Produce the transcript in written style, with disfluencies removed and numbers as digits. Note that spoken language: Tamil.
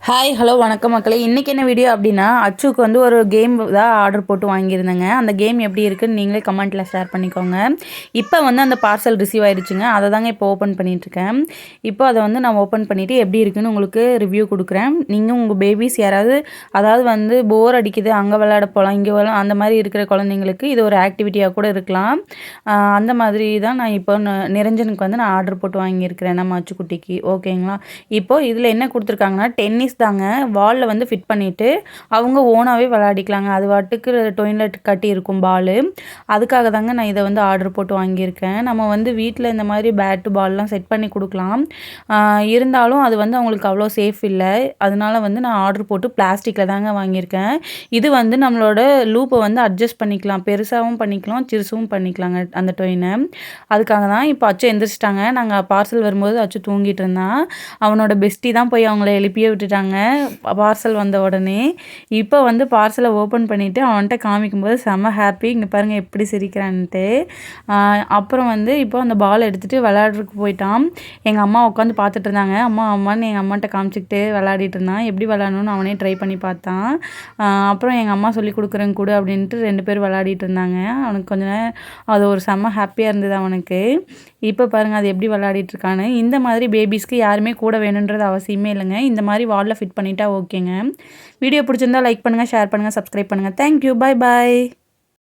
ஹாய் ஹலோ வணக்கம் மக்களே. இன்றைக்கி என்ன வீடியோ அப்படின்னா, அச்சுக்கு வந்து ஒரு கேம் தான் ஆர்டர் போட்டு வாங்கியிருந்தேங்க. அந்த கேம் எப்படி இருக்குன்னு நீங்களே கமெண்ட்டில் ஷேர் பண்ணிக்கோங்க. இப்போ வந்து அந்த பார்சல் ரிசீவ் ஆயிடுச்சுங்க. அதை தாங்க இப்போ ஓப்பன் பண்ணிகிட்ருக்கேன். இப்போ அதை வந்து நான் ஓப்பன் பண்ணிவிட்டு எப்படி இருக்குன்னு உங்களுக்கு ரிவ்யூ கொடுக்குறேன். நீங்கள் உங்கள் பேபிஸ் யாராவது அதாவது வந்து போர் அடிக்குது, அங்கே விளையாட போகலாம், இங்கே விளையாட அந்த மாதிரி இருக்கிற குழந்தைங்களுக்கு இது ஒரு ஆக்டிவிட்டியாக கூட இருக்கலாம். அந்த மாதிரி தான் நான் இப்போ நிரஞ்சனுக்கு வந்து நான் ஆர்டர் போட்டு வாங்கியிருக்கிறேன் நம்ம அச்சுக்குட்டிக்கு. ஓகேங்களா? இப்போது இதில் என்ன கொடுத்துருக்காங்கன்னா டென்னிஸ் தாங்க. வால்ல வந்து ஃபிட் பண்ணிவிட்டு அவங்க ஓனாகவே விளையாடிக்கலாங்க. அது பாட்டுக்கு டொயிலெட் கட்டி இருக்கும் பாலு. அதுக்காக தாங்க நான் இதை வந்து ஆர்டர் போட்டு வாங்கியிருக்கேன். நம்ம வந்து வீட்டில் இந்த மாதிரி பேட்டு பால்லாம் செட் பண்ணி கொடுக்கலாம். இருந்தாலும் அது வந்து அவங்களுக்கு அவ்வளோ சேஃப் இல்லை. அதனால வந்து நான் ஆர்டர் போட்டு பிளாஸ்டிக்கில் தாங்க வாங்கியிருக்கேன். இது வந்து நம்மளோட லூப்பை வந்து அட்ஜஸ்ட் பண்ணிக்கலாம். பெருசாகவும் பண்ணிக்கலாம், சிறுசும் பண்ணிக்கலாங்க அந்த டொயினை. அதுக்காக தான் இப்போ அச்சு எந்திரிச்சிட்டாங்க. நாங்கள் பார்சல் வரும்போது அச்சு தூங்கிட்டு இருந்தான். அவனோட பெஸ்டி தான் போய் அவங்கள எழுப்பியே விட்டுட்டாங்க பார்சல் வந்த உடனே. இப்போ வந்து பார்சலை ஓப்பன் பண்ணிவிட்டு அவன்கிட்ட காமிக்கும்போது செம்ம ஹாப்பி. இங்கே பாருங்கள் எப்படி சிரிக்கிறான்ட்டு. அப்புறம் வந்து இப்போ அந்த பால் எடுத்துகிட்டு விளையாடுறதுக்கு போயிட்டான். எங்கள் அம்மா உட்காந்து பார்த்துட்டு இருந்தாங்க. அம்மா அம்மான்னு எங்கள் அம்மாட்ட காமிச்சிக்கிட்டு விளையாடிட்டு இருந்தான். எப்படி விளையாடணும்னு அவனே ட்ரை பண்ணி பார்த்தான். அப்புறம் எங்கள் அம்மா சொல்லி கொடுக்குறேன் கூட அப்படின்ட்டு 2 பேர் விளையாடிட்டு இருந்தாங்க. அவனுக்கு கொஞ்ச நேரம் அது ஒரு செம்ம ஹாப்பியாக இருந்தது அவனுக்கு. இப்போ பாருங்கள் அது எப்படி விளையாடிட்டு இருக்கான்னு. இந்த மாதிரி பேபிஸ்க்கு யாருமே கூட வேணுன்றது அவசியமே இல்லைங்க. இந்த மாதிரி வாலில் ஃபிட் பண்ணிட்டா ஓகேங்க. வீடியோ பிடிச்சிருந்தா லைக் பண்ணுங்கள், ஷேர் பண்ணுங்கள், சப்ஸ்கிரைப் பண்ணுங்கள். தேங்க்யூ. பாய் பாய்.